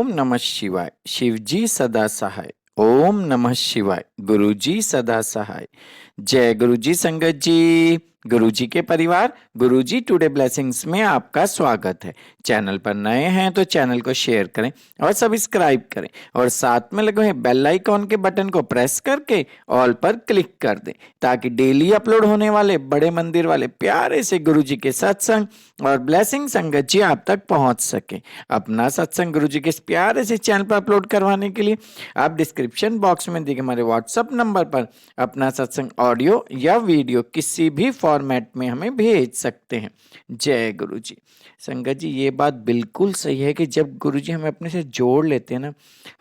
ओम नमः शिवाय। शिवजी सदा सहाय। ओम नमः शिवाय। गुरुजी सदा सहाय। जय गुरुजी संगत जी। गुरुजी के परिवार गुरुजी टुडे ब्लेसिंग्स में आपका स्वागत है। चैनल पर नए हैं तो चैनल को शेयर करें और सब्सक्राइब करें और साथ में लगे हुए बेल आइकॉन के बटन को प्रेस करके ऑल पर क्लिक कर दें ताकि डेली अपलोड होने वाले बड़े मंदिर वाले प्यारे से गुरुजी के सत्संग और ब्लेसिंग संगत जी आप तक पहुंच सके। अपना सत्संग गुरुजी के इस प्यारे से चैनल पर अपलोड करवाने के लिए आप डिस्क्रिप्शन बॉक्स में दिए हमारे व्हाट्सएप नंबर पर अपना सत्संग ऑडियो या वीडियो किसी भी फॉर्मेट में हमें भेज सकते हैं। जय गुरुजी। संगत जी, ये बात बिल्कुल सही है कि जब गुरुजी हमें अपने से जोड़ लेते हैं ना,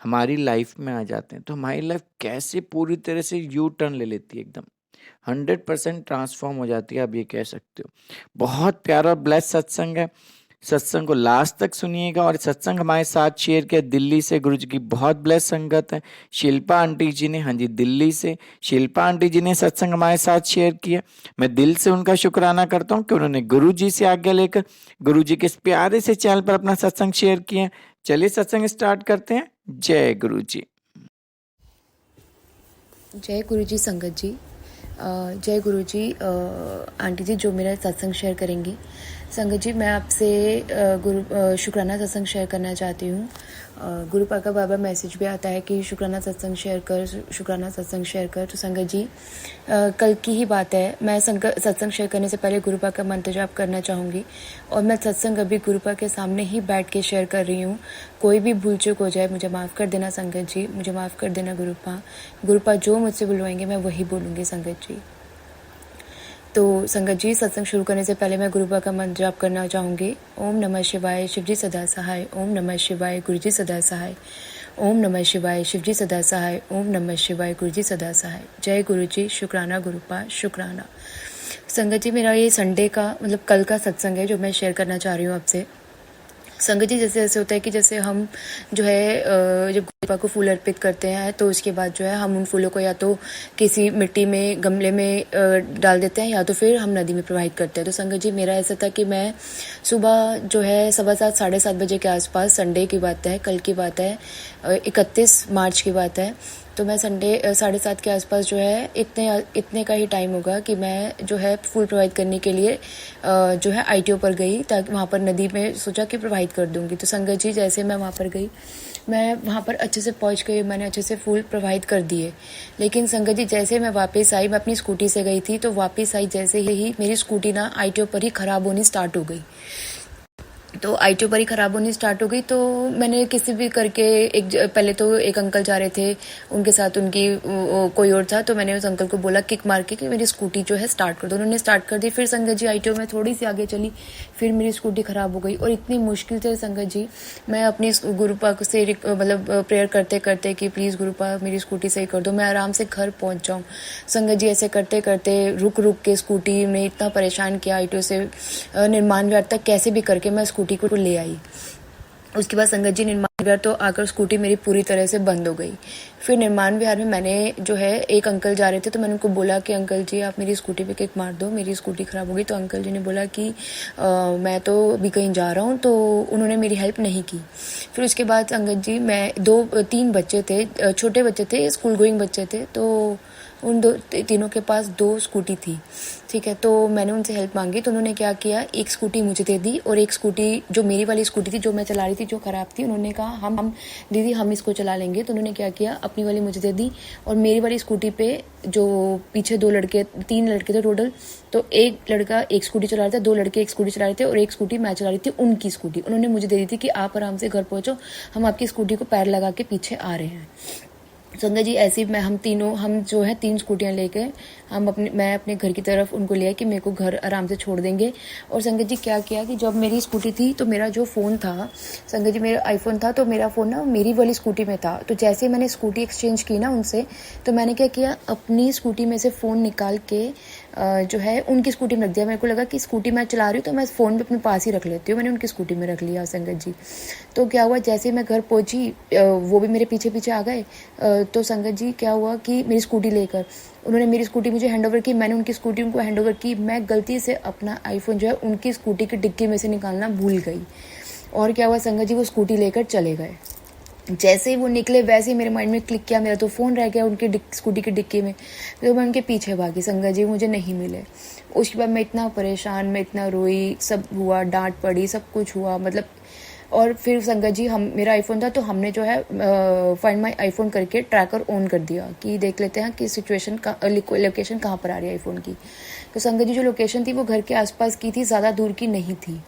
हमारी लाइफ में आ जाते हैं, तो हमारी लाइफ कैसे पूरी तरह से यू टर्न ले लेती है, एकदम 100% ट्रांसफॉर्म हो जाती है। आप ये कह सकते हो। बहुत प्यारा और ब्लेस सत्संग है। सत्संग को लास्ट तक सुनिएगा। और सत्संग हमारे साथ शेयर किया दिल्ली से गुरुजी की बहुत ब्लेस संगत है। शिल्पा आंटी जी ने, हाँ जी, दिल्ली से शिल्पा आंटी जी ने सत्संग हमारे साथ शेयर किया। मैं दिल से उनका शुक्राना करता हूँ कि उन्होंने गुरुजी से आज्ञा लेकर गुरुजी के इस प्यारे से चैनल पर अपना सत्संग शेयर किया। चलिए सत्संग स्टार्ट करते हैं। जय गुरुजी। जय गुरुजी संगत जी। जय गुरुजी। आंटी जी जो मेरा सत्संग शेयर करेंगी। संगत जी, मैं आपसे शुक्राना सत्संग शेयर करना चाहती हूँ। गुरु पाक का बाबा मैसेज भी आता है कि शुक्राना सत्संग शेयर कर, शुक्राना सत्संग शेयर कर। तो संगत जी, कल की ही बात है। मैं सत्संग शेयर करने से पहले गुरु पाक का मंत्र जाप करना चाहूँगी। और मैं सत्संग अभी गुरु पाक के सामने ही बैठ के शेयर कर रही हूँ। कोई भी भूल चूक हो जाए मुझे माफ़ कर देना संगत जी, मुझे माफ़ कर देना गुरु पाक जो मुझसे बुलवाएंगे मैं वही बोलूँगी संगत जी। तो संगत जी, सत्संग शुरू करने से पहले मैं गुरु पाक का मंत्र जाप करना चाहूँगी। ओम नमः शिवाय, शिवजी सदा सहाय। ओम नमः शिवाय, गुरुजी सदा सहाय। ओम नमः शिवाय, शिवजी सदा सहाय। ओम नमः शिवाय, गुरुजी सदा सहाय। जय गुरुजी। शुक्राना गुरुपा, शुक्राना। संगत जी, मेरा ये संडे का मतलब कल का सत्संग है जो मैं शेयर करना चाह रही हूँ आपसे। संगत जी, जैसे ऐसे होता है कि जैसे हम जो है जब गुरु पाक को फूल अर्पित करते हैं तो उसके बाद जो है हम उन फूलों को या तो किसी मिट्टी में गमले में डाल देते हैं या तो फिर हम नदी में प्रवाहित करते हैं। तो संगत जी, मेरा ऐसा था कि मैं सुबह जो है 7:15 7:30 बजे के आसपास, संडे की बात है, कल की बात है, 31 मार्च की बात है, तो मैं संडे 7:30 के आसपास जो है इतने का ही टाइम होगा कि मैं जो है फूल प्रवाहित करने के लिए जो है ITO पर गई, ताकि वहाँ पर नदी में सोचा कि प्रवाहित कर दूंगी। तो संगत जी, जैसे मैं वहाँ पर गई, मैं वहाँ पर अच्छे से पहुँच गई, मैंने अच्छे से फूल प्रवाहित कर दिए। लेकिन संगत जी, जैसे मैं वापस आई, मैं अपनी स्कूटी से गई थी, तो वापस आई जैसे ही मेरी स्कूटी ना ITO पर ही ख़राब होनी स्टार्ट हो गई। तो ITO पर ही ख़राब होनी स्टार्ट हो गई। तो मैंने किसी भी करके पहले तो एक अंकल जा रहे थे, उनके साथ उनकी कोई और था, तो मैंने उस अंकल को बोला किक मार के कि मेरी स्कूटी जो है स्टार्ट कर दो। उन्होंने स्टार्ट कर दी। फिर संगत जी ITO में थोड़ी सी आगे चली, फिर मेरी स्कूटी ख़राब हो गई। और इतनी मुश्किल से संगत जी मैं अपनी गुरु पाक से मतलब प्रेयर करते करते कि प्लीज़ गुरु पाक मेरी स्कूटी सही कर दो, मैं आराम से घर पहुँच जाऊँ। संगत जी, ऐसे करते करते रुक रुक के स्कूटी में इतना परेशान किया ITO से निर्माण विहार तक, कैसे भी करके मैं स्कूटी को ले आई। उसके बाद संगत जी निर्माण विहार तो आकर स्कूटी मेरी पूरी तरह से बंद हो गई। फिर निर्माण विहार में मैंने जो है एक अंकल जा रहे थे, तो मैंने उनको बोला कि अंकल जी आप मेरी स्कूटी पे किक मार दो, मेरी स्कूटी ख़राब हो गई। तो अंकल जी ने बोला कि मैं तो अभी कहीं जा रहा हूँ, तो उन्होंने मेरी हेल्प नहीं की। फिर उसके बाद संगत जी, मैं 2-3 बच्चे थे, छोटे बच्चे थे, स्कूल गोइंग बच्चे थे, तो उन तीनों के पास 2 स्कूटी थी, ठीक है। तो मैंने उनसे हेल्प मांगी, तो उन्होंने क्या किया, एक स्कूटी मुझे दे दी और एक स्कूटी जो मेरी वाली स्कूटी थी जो मैं चला रही थी, जो ख़राब थी, उन्होंने कहा हम दीदी हम इसको चला लेंगे। तो उन्होंने क्या किया, अपनी वाली मुझे दे दी और मेरी वाली स्कूटी पे जो पीछे 3 लड़के थे टोटल, तो एक लड़का एक स्कूटी चला रहा था, 2 लड़के एक स्कूटी चला रहे थे और एक स्कूटी मैं चला रही थी, उनकी स्कूटी। उन्होंने मुझे दे दी थी कि आप आराम से घर पहुँचो, हम आपकी स्कूटी को पैर लगा के पीछे आ रहे हैं। संगत जी, ऐसे ही हम जो है 3 स्कूटियाँ लेके मैं अपने घर की तरफ उनको लिया कि मेरे को घर आराम से छोड़ देंगे। और संगत जी क्या किया कि जब मेरी स्कूटी थी तो मेरा जो फ़ोन था, संगत जी मेरा आईफोन था, तो मेरा फ़ोन ना मेरी वाली स्कूटी में था। तो जैसे मैंने स्कूटी एक्सचेंज की ना उनसे, तो मैंने क्या किया, अपनी स्कूटी में से फ़ोन निकाल के जो है उनकी स्कूटी में रख दिया। मेरे को लगा कि स्कूटी मैं चला रही हूँ तो मैं फ़ोन भी अपने पास ही रख लेती हूँ, मैंने उनकी स्कूटी में रख लिया संगत जी। तो क्या हुआ, जैसे मैं घर पहुँची वो भी मेरे पीछे पीछे आ गए। तो संगत जी क्या हुआ कि मेरी स्कूटी लेकर उन्होंने मेरी स्कूटी मुझे हैंडओवर की, मैंने उनकी स्कूटी उनको हैंडओवर की। मैं गलती से अपना आईफोन जो है उनकी स्कूटी की डिक्की में से निकालना भूल गई। और क्या हुआ संगत जी, वो स्कूटी लेकर चले गए। जैसे ही वो निकले वैसे ही मेरे माइंड में क्लिक किया, मेरा तो फ़ोन रह गया उनके स्कूटी की डिक्की में। तो मैं उनके पीछे भागी, संगत जी मुझे नहीं मिले। उसके बाद मैं इतना परेशान, मैं इतना रोई, सब हुआ, डांट पड़ी, सब कुछ हुआ मतलब। और फिर संगत जी हम मेरा आईफोन था तो हमने जो है फाइंड माई आईफोन करके ट्रैकर ऑन कर दिया कि देख लेते हैं कि सिचुएशन का लोकेशन कहाँ पर आ रही है आईफोन की। तो संगत जी जो लोकेशन थी वो घर के आसपास की थी, ज़्यादा दूर की नहीं थी।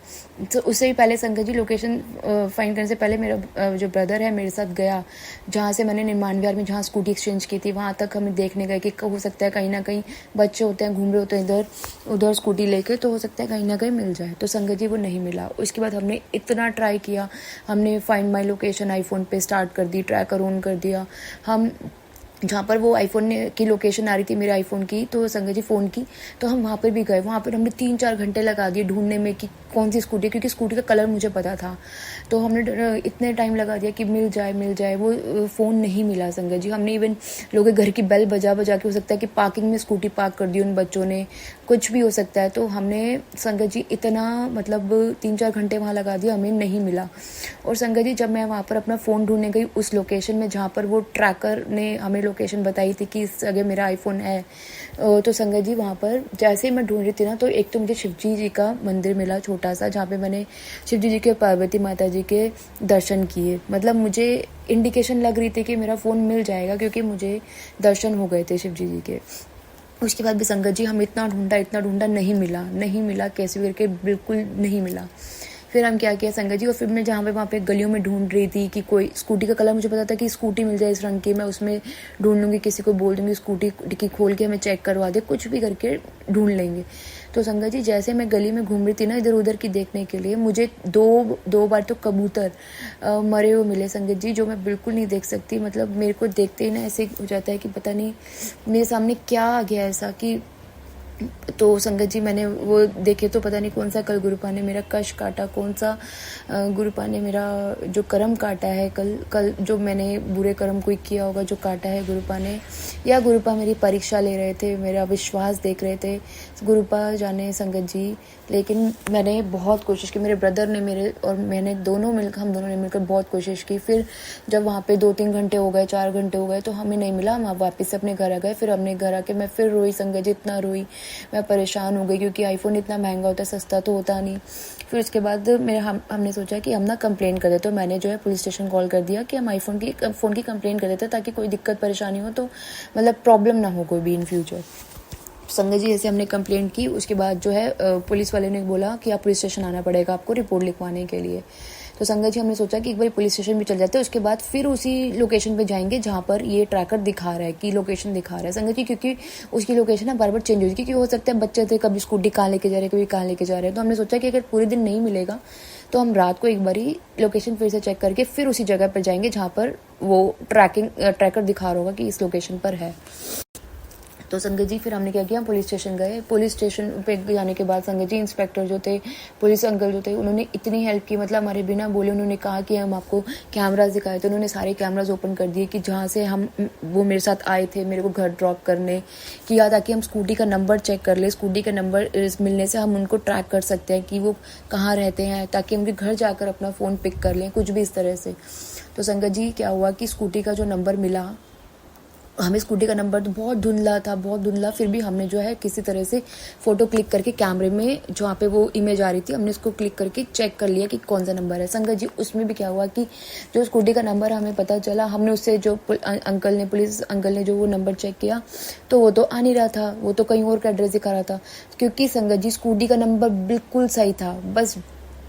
तो उससे भी पहले संगत जी लोकेशन फाइंड करने से पहले मेरा जो ब्रदर है मेरे साथ गया, जहाँ से मैंने निर्माण विहार में जहाँ स्कूटी एक्सचेंज की थी वहाँ तक हमें देखने गए कि हो सकता है कहीं ना कहीं बच्चे होते हैं घूम रहे होते हैं इधर उधर स्कूटी लेके, तो हो सकता है कहीं ना कहीं मिल जाए। तो संगत जी वो नहीं मिला। उसके बाद हमने इतना ट्राई किया, हमने फाइंड माई लोकेशन आईफोन पे स्टार्ट कर दी, ट्रैकर ऑन कर दिया। हम जहाँ पर वो आईफोन की लोकेशन आ रही थी मेरे आईफोन की, तो संगत जी फ़ोन की, तो हम वहाँ पर भी गए। वहाँ पर हमने 3-4 घंटे लगा दिए ढूंढने में कि कौन सी स्कूटी, क्योंकि स्कूटी का कलर मुझे पता था। तो हमने इतने टाइम लगा दिया कि मिल जाए। वो फ़ोन नहीं मिला संगत जी। हमने इवन लोगों के घर की बेल बजा के, हो सकता है कि पार्किंग में स्कूटी पार्क कर दी उन बच्चों ने, कुछ भी हो सकता है। तो हमने संगत जी इतना मतलब 3-4 घंटे वहाँ लगा दिया, हमें नहीं मिला। और संगत जी जब मैं वहाँ पर अपना फ़ोन ढूंढने गई उस लोकेशन में जहाँ पर वो ट्रैकर ने हमें लोकेशन बताई थी कि इस जगह मेरा आईफोन है, तो संगत जी वहाँ पर जैसे ही मैं ढूंढ रही थी ना, तो एक तो मुझे शिवजी जी का मंदिर मिला छोटा सा, जहाँ पे मैंने शिवजी जी के पार्वती माता जी के दर्शन किए। मतलब मुझे इंडिकेशन लग रही थी कि मेरा फ़ोन मिल जाएगा, क्योंकि मुझे दर्शन हो गए थे शिवजी जी के। उसके बाद भी संगत जी हम इतना ढूंढा, नहीं मिला, कैसे करके बिल्कुल नहीं मिला। फिर हम क्या किया संगत जी, और फिर मैं जहाँ पे वहाँ पे गलियों में ढूंढ रही थी कि कोई स्कूटी का कलर मुझे पता था कि स्कूटी मिल जाए इस रंग की, मैं उसमें ढूंढ लूँगी, किसी को बोल दूँगी स्कूटी डिक्की खोल के हमें चेक करवा दे, कुछ भी करके ढूंढ लेंगे। तो संगत जी जैसे मैं गली में घूम रही थी ना इधर उधर की देखने के लिए, मुझे दो बार तो कबूतर मरे हुए मिले संगत जी, जो मैं बिल्कुल नहीं देख सकती। मतलब मेरे को देखते ही ना ऐसे हो जाता है कि पता नहीं मेरे सामने क्या आ गया ऐसा कि। तो संगत जी मैंने वो देखे तो पता नहीं कौन सा कल गुरुपा ने मेरा कश काटा, कौन सा गुरुपा ने मेरा जो कर्म काटा है, कल जो मैंने बुरे कर्म कोई किया होगा जो काटा है गुरुपा ने, या गुरुपा मेरी परीक्षा ले रहे थे, मेरा विश्वास देख रहे थे, गुरुपा जाने संगत जी। लेकिन मैंने बहुत कोशिश की, मेरे ब्रदर ने मेरे और मैंने हम दोनों ने मिलकर बहुत कोशिश की। फिर जब वहाँ पे 2-3 घंटे हो गए, 4 घंटे हो गए, तो हमें नहीं मिला। हम वापस से अपने घर आ गए। फिर अपने घर आके मैं फिर रोई संगत जी, इतना रोई, मैं परेशान हो गई, क्योंकि आईफोन इतना महंगा होता है, सस्ता तो होता नहीं। फिर उसके बाद हमने सोचा कि हम ना कंप्लेन कर देते। तो मैंने जो है पुलिस स्टेशन कॉल कर दिया कि हम फ़ोन की कंप्लेन कर देते, ताकि कोई दिक्कत परेशानी हो तो मतलब प्रॉब्लम ना हो कोई भी इन फ्यूचर। संगत जी ऐसे हमने कंप्लेन की। उसके बाद जो है पुलिस वाले ने बोला कि आप पुलिस स्टेशन आना पड़ेगा आपको रिपोर्ट लिखवाने के लिए। तो संगत जी हमने सोचा कि एक बार पुलिस स्टेशन भी चल जाते हैं, उसके बाद फिर उसी लोकेशन पे जाएंगे जहाँ पर ये ट्रैकर दिखा रहा है कि लोकेशन दिखा रहा है संगत जी, क्योंकि उसकी लोकेशन ना बार बार चेंज होती है, क्योंकि हो सकता है बच्चे थे कभी स्कूटी कहाँ लेके जा रहे हैं, कभी कहाँ लेके जा रहे हैं। तो हमने सोचा कि अगर पूरे दिन नहीं मिलेगा तो हम रात को एक बारी लोकेशन फिर से चेक करके फिर उसी जगह पर जाएंगे जहाँ पर वो ट्रैकर दिखा रहा होगा कि इस लोकेशन पर है। तो संगत जी फिर हमने क्या किया, पुलिस स्टेशन गए। पुलिस स्टेशन पे जाने के बाद संगत जी इंस्पेक्टर जो थे, पुलिस अंकल जो थे, उन्होंने इतनी हेल्प की, मतलब हमारे बिना बोले उन्होंने कहा कि हम आपको कैमराज दिखाए। तो उन्होंने सारे कैमराज ओपन कर दिए कि जहाँ से वो मेरे साथ आए थे मेरे को घर ड्रॉप करने किया, ताकि हम स्कूटी का नंबर चेक कर ले। स्कूटी का नंबर मिलने से हम उनको ट्रैक कर सकते हैं कि वो कहाँ रहते हैं, ताकि उनके घर जाकर अपना फ़ोन पिक कर लें, कुछ भी इस तरह से। तो संगत जी क्या हुआ कि स्कूटी का जो नंबर मिला, हमें स्कूटी का नंबर तो बहुत धुंधला, फिर भी हमने जो है किसी तरह से फ़ोटो क्लिक करके कैमरे में जहाँ पे वो इमेज आ रही थी, हमने उसको क्लिक करके चेक कर लिया कि कौन सा नंबर है। संगत जी उसमें भी क्या हुआ कि जो स्कूटी का नंबर हमें पता चला, हमने उससे जो पुलिस अंकल ने जो वो नंबर चेक किया, तो वो तो आ नहीं रहा था, वो तो कहीं और का एड्रेस दिखा रहा था। क्योंकि संगत जी स्कूटी का नंबर बिल्कुल सही था, बस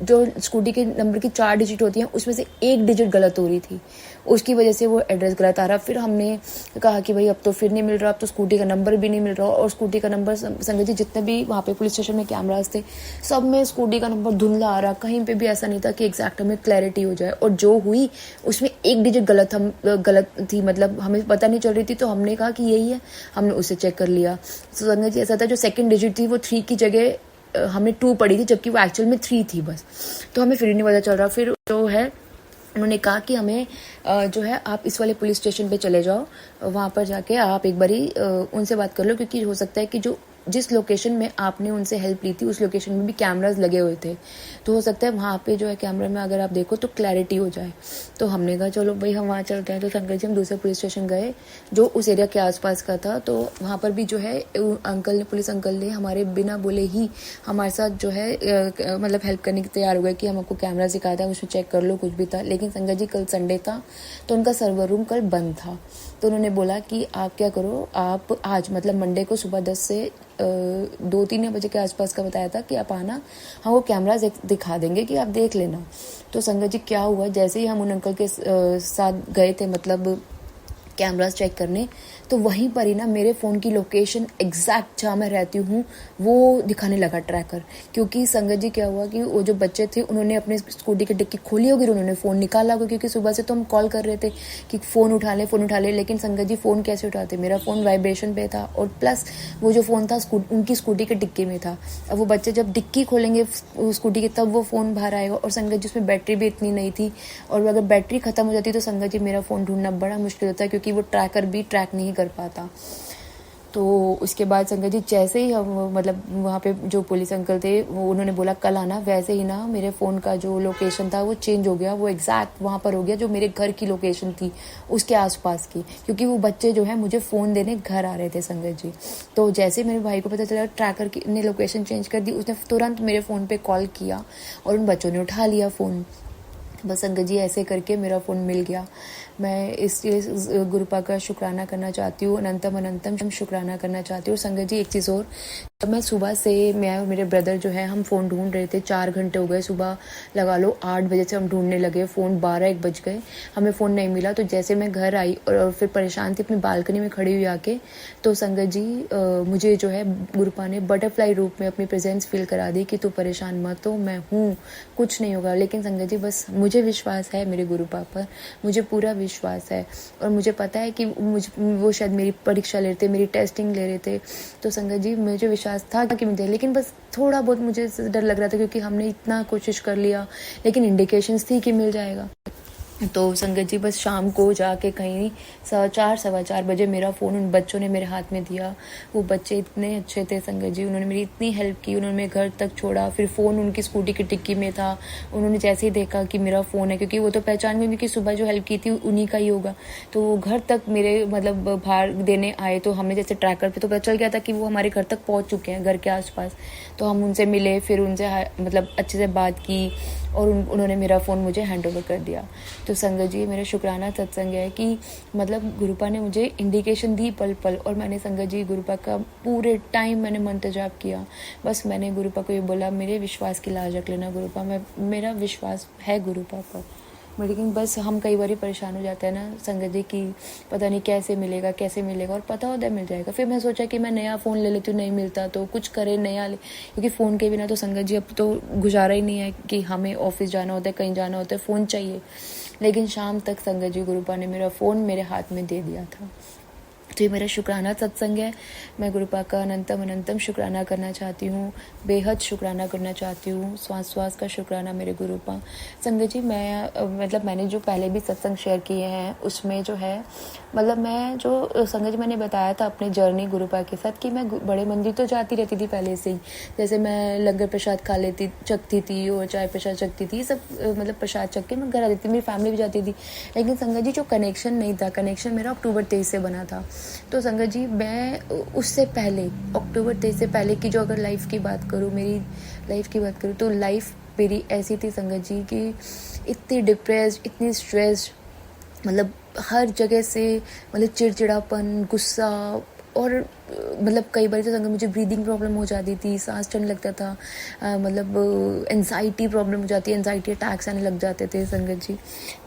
जो स्कूटी के नंबर की 4 डिजिट होती हैं उसमें से 1 डिजिट गलत हो रही थी, उसकी वजह से वो एड्रेस गलत आ रहा। फिर हमने कहा कि भाई अब तो फिर नहीं मिल रहा, अब तो स्कूटी का नंबर भी नहीं मिल रहा। और स्कूटी का नंबर संगत जी जितने भी वहाँ पे पुलिस स्टेशन में कैमराज थे सब में स्कूटी का नंबर धुंधला आ रहा, कहीं पे भी ऐसा नहीं था कि एग्जैक्ट हमें क्लैरिटी हो जाए। और जो हुई उसमें 1 डिजिट गलत थी, मतलब हमें पता नहीं चल रही थी। तो हमने कहा कि यही है, हमने उसे चेक कर लिया। तो संगत जी ऐसा था जो 2nd डिजिट थी वो 3 की जगह हमें 2 पड़ी थी, जबकि वो एक्चुअल में 3 थी बस। तो हमें फिर नहीं पता चल रहा। फिर जो है उन्होंने कहा कि हमें जो है आप इस वाले पुलिस स्टेशन पे चले जाओ, वहाँ पर जाके आप एक बारी उनसे बात कर लो, क्योंकि हो सकता है कि जो जिस लोकेशन में आपने उनसे हेल्प ली थी उस लोकेशन में भी कैमराज लगे हुए थे, तो हो सकता है वहाँ पे जो है कैमरे में अगर आप देखो तो क्लैरिटी हो जाए। तो हमने कहा चलो भाई हम वहाँ चलते हैं। तो संगत जी हम दूसरे पुलिस स्टेशन गए जो उस एरिया के आसपास का था। तो वहाँ पर भी जो है पुलिस अंकल ने हमारे बिना बोले ही हमारे साथ जो है मतलब हेल्प करने के तैयार हो गए कि हम आपको कैमरा सिखाते हैं, उसमें चेक कर लो कुछ भी था। लेकिन संगत जी कल संडे था तो उनका सर्वर रूम कल बंद था। तो उन्होंने बोला कि आप क्या करो, आप आज मतलब मंडे को सुबह 10 से 2-3 बजे के आसपास का बताया था कि आप आना, हम वो कैमराज दिखा देंगे कि आप देख लेना। तो संगत जी क्या हुआ, जैसे ही हम उन अंकल के साथ गए थे मतलब कैमरास चेक करने, तो वहीं पर ही ना मेरे फ़ोन की लोकेशन एग्जैक्ट जहाँ मैं रहती हूँ वो दिखाने लगा ट्रैकर। क्योंकि संगत जी क्या हुआ कि वो जो बच्चे थे उन्होंने अपने स्कूटी की डिक्की खोली होगी, उन्होंने फ़ोन निकाला होगा, क्योंकि सुबह से तो हम कॉल कर रहे थे कि फ़ोन उठा लें। लेकिन संगत जी फ़ोन कैसे उठाते, मेरा फ़ोन वाइब्रेशन पे था और प्लस वो जो फ़ोन था उनकी स्कूटी के डिक्की में था। अब वो बच्चे जब डिक्की खोलेंगे स्कूटी की तब वो फ़ोन बाहर आएगा। और संगत जी उसमें बैटरी भी इतनी नहीं थी, और अगर बैटरी ख़त्म हो जाती तो संगत जी मेरा फ़ोन ढूंढना बड़ा मुश्किल होता है, क्योंकि वो ट्रैकर भी ट्रैक नहीं कर पाता। तो उसके बाद संगत जी जैसे ही हम मतलब वहाँ पे जो पुलिस अंकल थे वो उन्होंने बोला कल आना, वैसे ही ना मेरे फ़ोन का जो लोकेशन था वो चेंज हो गया, वो एग्जैक्ट वहाँ पर हो गया जो मेरे घर की लोकेशन थी उसके आसपास की, क्योंकि वो बच्चे जो है मुझे फ़ोन देने घर आ रहे थे संगत जी। तो जैसे मेरे भाई को पता चला ट्रैकर ने लोकेशन चेंज कर दी, उसने तुरंत मेरे फ़ोन पर कॉल किया और उन बच्चों ने उठा लिया फ़ोन। बस संगत जी ऐसे करके मेरा फ़ोन मिल गया। मैं इसलिए गुरुपा का शुक्राना करना चाहती हूँ, अनंतम अनंतम शुक्राना करना चाहती हूँ। संगत जी एक चीज़ और, जब मैं सुबह से मैं और मेरे ब्रदर जो है हम फ़ोन ढूंढ रहे थे, 4 घंटे हो गए, सुबह लगा लो 8 बजे से हम ढूंढने लगे, फ़ोन 12-1 बज गए, हमें फ़ोन नहीं मिला। तो जैसे मैं घर आई और फिर परेशान थी अपनी बालकनी में खड़ी हुई आके, तो संगत जी मुझे जो है गुरुपा ने बटरफ्लाई रूप में अपनी प्रेजेंस फील करा दी कि तू परेशान मत हो, मैं हूँ, कुछ नहीं होगा। लेकिन संगत जी बस मुझे विश्वास है मेरे गुरुपा पर, मुझे पूरा विश्वास है, और मुझे पता है कि वो शायद मेरी परीक्षा ले रहे थे, मेरी टेस्टिंग ले रहे थे। तो संगत जी मुझे विश्वास था कि मुझे, लेकिन बस थोड़ा बहुत मुझे डर लग रहा था, क्योंकि हमने इतना कोशिश कर लिया लेकिन इंडिकेशंस थी कि मिल जाएगा। तो संगत जी बस शाम को जाके कहीं 4-4 बजे मेरा फ़ोन उन बच्चों ने मेरे हाथ में दिया। वो बच्चे इतने अच्छे थे संगत जी, उन्होंने मेरी इतनी हेल्प की, उन्होंने मेरे घर तक छोड़ा। फिर फ़ोन उनकी स्कूटी की डिक्की में था, उन्होंने जैसे ही देखा कि मेरा फ़ोन है, क्योंकि वो तो पहचान गए कि सुबह जो हेल्प की थी उन्हीं का ही होगा, तो वो घर तक मेरे मतलब बाहर देने आए। तो हमें जैसे ट्रैकर पे तो पता चल गया था कि वो हमारे घर तक पहुँच चुके हैं, घर के आसपास। तो हम उनसे मिले, फिर उनसे मतलब अच्छे से बात की और उन्होंने मेरा फ़ोन मुझे हैंड ओवर कर दिया। तो संगत जी मेरा शुक्राना सत्संग है कि मतलब गुरुपा ने मुझे इंडिकेशन दी पल पल, और मैंने संगत जी गुरुपा का पूरे टाइम मैंने मंत्र जाप किया। बस मैंने गुरुपा को ये बोला मेरे विश्वास की लाज रख लेना गुरुपा, मेरा विश्वास है गुरुपा पर। लेकिन बस हम कई बार परेशान हो जाते हैं ना संगत जी कि पता नहीं कैसे मिलेगा, और पता होता है मिल जाएगा। फिर मैं सोचा कि मैं नया फ़ोन ले लेती हूँ, नहीं मिलता तो कुछ करे नया ले, क्योंकि फ़ोन के बिना तो संगत जी अब तो गुजारा ही नहीं है कि हमें ऑफिस जाना होता है, कहीं जाना होता है, फ़ोन चाहिए। लेकिन शाम तक संगत जी गुरुपा ने मेरा फ़ोन मेरे हाथ में दे दिया था। तो ये मेरा शुक्राना सत्संग है। मैं गुरुपा का अनंतम अनंतम शुक्राना करना चाहती हूँ, बेहद शुक्राना करना चाहती हूँ। श्वास का शुक्राना मेरे गुरुपा। संगत जी मैं मतलब मैंने जो पहले भी सत्संग शेयर किए हैं उसमें जो है मतलब मैं जो संगत जी मैंने बताया था अपने जर्नी गुरुपा के साथ कि मैं बड़े मंदिर तो जाती रहती थी पहले से ही, जैसे मैं लंगर प्रसाद खा लेती चखती थी और चाय प्रसाद चखती थी, सब मतलब प्रसाद चख के मैं घर आती थी, मेरी फैमिली भी जाती थी। लेकिन संगत जी जो कनेक्शन नहीं था, कनेक्शन मेरा अक्टूबर 23 से बना था। तो संगत जी मैं उससे पहले अक्टूबर 23 से पहले की जो अगर लाइफ की बात करूँ, मेरी लाइफ की बात करूँ, तो लाइफ मेरी ऐसी थी संगत जी कि इतनी डिप्रेस्ड, इतनी स्ट्रेस्ड, मतलब हर जगह से मतलब चिड़चिड़ापन, गुस्सा, और मतलब कई बार तो संगत मुझे ब्रीदिंग प्रॉब्लम हो जाती थी, सांस चढ़ने लगता था, मतलब एनजाइटी प्रॉब्लम हो जाती है, एनजाइटी अटैक्स आने लग जाते थे संगत जी।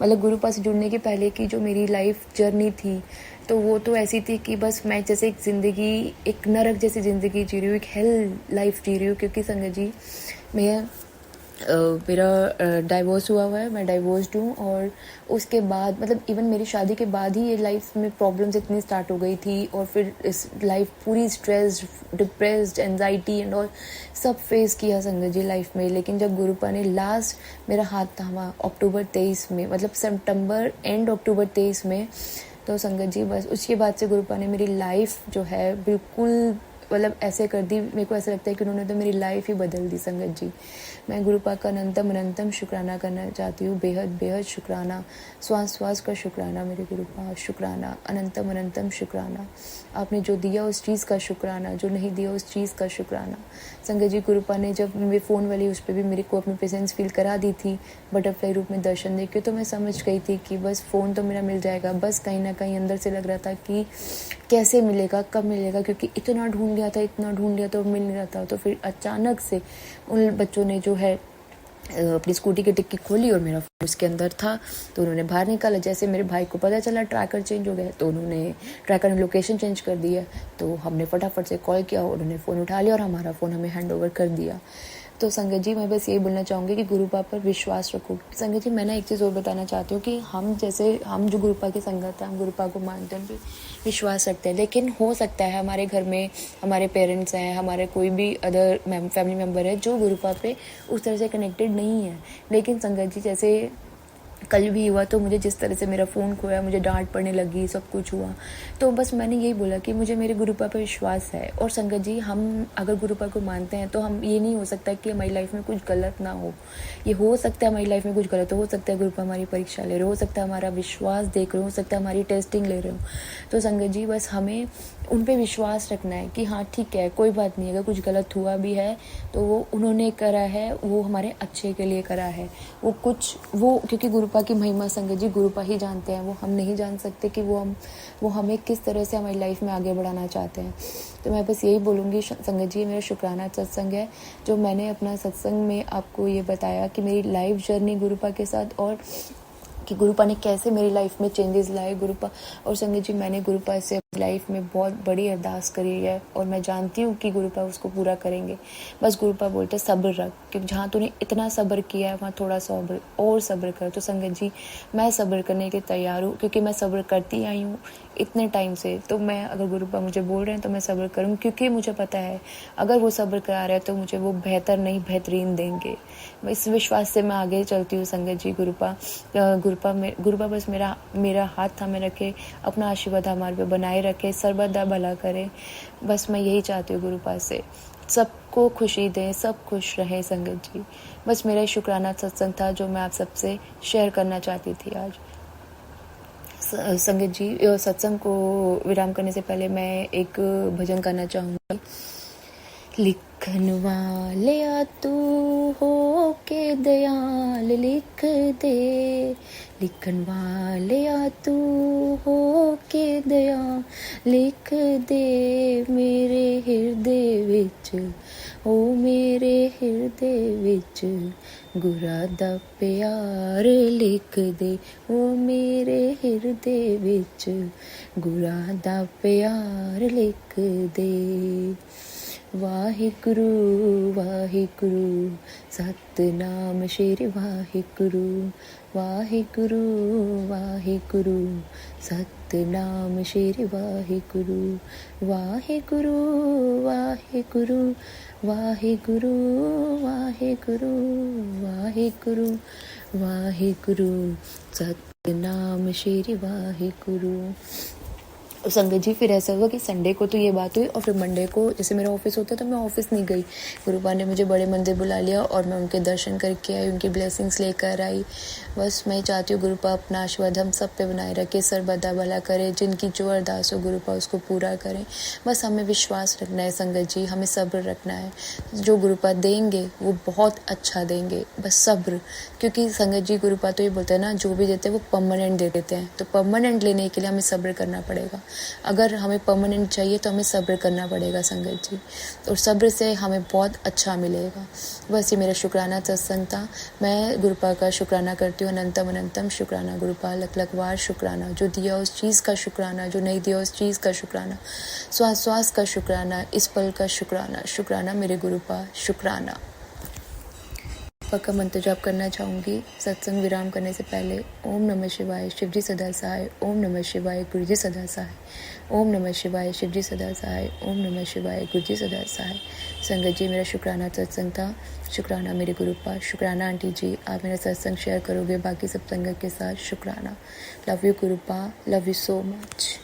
मतलब गुरुपा से जुड़ने के पहले की जो मेरी लाइफ जर्नी थी तो वो तो ऐसी थी कि बस मैं जैसे एक ज़िंदगी, एक नरक जैसी ज़िंदगी जी रही हूँ, एक हेल लाइफ जी रही हूँ। क्योंकि संगत जी मेरा डाइवोर्स हुआ है, मैं डाइवोर्स्ड हूँ, और उसके बाद मतलब इवन मेरी शादी के बाद ही ये लाइफ में प्रॉब्लम्स इतनी स्टार्ट हो गई थी, और फिर इस लाइफ पूरी stressed, depressed, anxiety and all सब फेस किया संगत जी लाइफ में। लेकिन जब गुरुपा ने लास्ट मेरा हाथ थामा अक्टूबर 23 में, मतलब सितंबर एंड अक्टूबर 23 में, तो संगत जी बस उसके बाद से गुरुपा ने मेरी लाइफ जो है बिल्कुल मतलब ऐसे कर दी, मेरे को ऐसा लगता है कि उन्होंने तो मेरी लाइफ ही बदल दी संगत जी। मैं गुरुपा का अनंतम अनंतम शुक्राना करना चाहती हूँ, बेहद बेहद शुक्राना, श्वास श्वास का शुक्राना मेरे गुरुपा, शुक्राना, अनंतम अनंतम शुक्राना। आपने जो दिया उस चीज़ का शुक्राना, जो नहीं दिया उस चीज़ का शुक्राना। संगत जी, गुरुपा ने जब मेरे फ़ोन वाली उस पर भी मेरे को अपनी प्रेजेंस फील करा दी थी, बटरफ्लाई रूप में दर्शन देके, तो मैं समझ गई थी कि बस फ़ोन तो मेरा मिल जाएगा। बस कहीं ना कहीं अंदर से लग रहा था कि कैसे मिलेगा, कब मिलेगा, क्योंकि इतना ढूंढ लिया था, इतना ढूंढ लिया तो मिल नहीं रहा था। तो फिर अचानक से उन बच्चों ने जो है अपनी स्कूटी की डिक्की खोली और मेरा फ़ोन उसके अंदर था, तो उन्होंने बाहर निकाला। जैसे मेरे भाई को पता चला ट्रैकर चेंज हो गया, तो उन्होंने ट्रैकर ने लोकेशन चेंज कर दिया, तो हमने फटाफट से कॉल किया और उन्होंने फ़ोन उठा लिया और हमारा फ़ोन हमें हैंड ओवर कर दिया। तो संगत जी, मैं बस यही बोलना चाहूँगी कि गुरुपा पर विश्वास रखो। संगत जी, मैं ना एक चीज़ और बताना चाहती हूँ कि हम जो गुरुपा की संगत है, हम गुरुपा को मानते हैं, विश्वास रखते हैं, लेकिन हो सकता है हमारे घर में हमारे पेरेंट्स हैं, हमारे कोई भी अदर फैमिली मेम्बर है जो गुरुपा पे उस तरह से कनेक्टेड नहीं है। लेकिन संगत जी, जैसे कल भी हुआ, तो मुझे जिस तरह से मेरा फ़ोन खोया, मुझे डांट पड़ने लगी, सब कुछ हुआ, तो बस मैंने यही बोला कि मुझे मेरे गुरुपा पर विश्वास है। और संगत जी, हम अगर गुरुपा को मानते हैं तो हम ये नहीं हो सकता कि हमारी लाइफ में कुछ गलत ना हो। ये हो सकता है हमारी लाइफ में कुछ गलत हो सकता है गुरुपा हमारी परीक्षा ले रहे हो सकता है हमारा विश्वास देख रहे हो सकता है हमारी टेस्टिंग ले रहे हो। तो संगत जी, बस हमें उन पे विश्वास रखना है कि हाँ ठीक है, कोई बात नहीं, अगर कुछ गलत हुआ भी है तो वो उन्होंने करा है, वो हमारे अच्छे के लिए करा है। वो क्योंकि गुरुपा की महिमा संगत जी गुरुपा ही जानते हैं, वो हम नहीं जान सकते कि वो हमें किस तरह से हमारी लाइफ में आगे बढ़ाना चाहते हैं। तो मैं बस यही बोलूँगी संगत जी, मेरा शुक्राना सत्संग है जो मैंने अपना सत्संग में आपको ये बताया कि मेरी लाइफ जर्नी गुरुपा के साथ, और कि गुरुपा ने कैसे मेरी लाइफ में चेंजेस लाए गुरुपा। और संगत जी, मैंने गुरुपा से लाइफ में बहुत बड़ी अरदास करी है और मैं जानती हूँ कि गुरुपा उसको पूरा करेंगे। बस गुरुपा बोलते सब्र रख, कि जहाँ तूने इतना सब्र किया है वहाँ थोड़ा सा और सब्र कर। तो संगत जी, मैं सब्र करने के तैयार हूँ, क्योंकि मैं सब्र करती आई हूँ इतने टाइम से। तो मैं, अगर गुरुपा मुझे बोल रहे हैं तो मैं सब्र करूँ, क्योंकि मुझे पता है अगर वो सब्र करा रहे हैं तो मुझे वो बेहतर नहीं बेहतरीन देंगे। इस विश्वास से मैं आगे चलती हूँ संगत जी। गुरुपा बस मेरा हाथ थामे रखे, अपना आशीर्वाद हमारे पे बनाए रखे, सर्वदा भला करे। बस मैं यही चाहती हूँ गुरुपा से, सबको खुशी दें, सब खुश रहें संगत जी। बस मेरा शुक्राना सत्संग था जो मैं आप सबसे शेयर करना चाहती थी आज। संगत जी, सत्संग को विराम करने से पहले मैं एक भजन करना चाहूँगी। लिखन वाले तू हो के दयाल लिख दे, लिखन वाले तू हो के दयाल लिख दे, मेरे हिरदे विच ओ मेरे हिरदे विच गुरा दा प्यार लिख दे, ओ मेरे हिरदे विच गुरा दा प्यार लिख दे। वाहिगुरु वाहिगुरु सतनाम श्री वाहिगुरु, वाहिगुरु वाहिगुरु सतनाम श्री वाहिगुरु, वाहिगुरु वाहिगुरु वाहिगुरु वाहिगुरु वाहिगुरु वाहिगुरु सतनाम श्री वाहिगुरु। संगत जी, फिर ऐसा हुआ कि संडे को तो ये बात हुई और फिर मंडे को जैसे मेरा ऑफिस होता है तो मैं ऑफिस नहीं गई। गुरुपा ने मुझे बड़े मंदिर बुला लिया और मैं उनके दर्शन करके आई, उनकी ब्लेसिंग्स लेकर आई। बस मैं चाहती हूँ गुरुपा अपना आशीर्वाद हम सब पे बनाए रखे, सर्वदा भला करे, जिनकी जो अरदास हो गुरुपा उसको पूरा करें। बस हमें विश्वास रखना है संगत जी, हमें सब्र रखना है, जो गुरुपा देंगे वो बहुत अच्छा देंगे, बस सब्र। क्योंकि संगत जी, गुरुपा तो ये बोलते हैं ना, जो भी देते हैं वो परमानेंट दे देते हैं, तो परमानेंट लेने के लिए हमें सब्र करना पड़ेगा। अगर हमें परमानेंट चाहिए तो हमें सब्र करना पड़ेगा संगत जी, और सब्र से हमें बहुत अच्छा मिलेगा। बस ये मेरा शुक्राना सत्संग था। मैं गुरुपा का शुक्राना करती हूँ, अनंतम अनंतम शुक्राना गुरुपा, लख लख बार शुक्राना, जो दिया उस चीज़ का शुक्राना, जो नहीं दिया उस चीज़ का शुक्राना, श्वास श्वास का शुक्राना, इस पल का शुक्राना, शुक्राना मेरे गुरुपा, शुक्राना। पक्का मंत्र जाप करना चाहूँगी सत्संग विराम करने से पहले। ओम नमः शिवाय, शिवजी सदा सहाय। ओम नमः शिवाय, गुरुजी सदा सहाय। ओम नमः शिवाय, शिवजी सदा सहाय। ओम नमः शिवाय, गुरुजी सदा सहाय। संगत जी, मेरा शुक्राना सत्संग था। शुक्राना मेरे गुरुपा, शुक्राना आंटी जी, आप मेरा सत्संग शेयर करोगे बाकी सब संगत के साथ। शुक्राना। Love you गुरुपा, love you so much.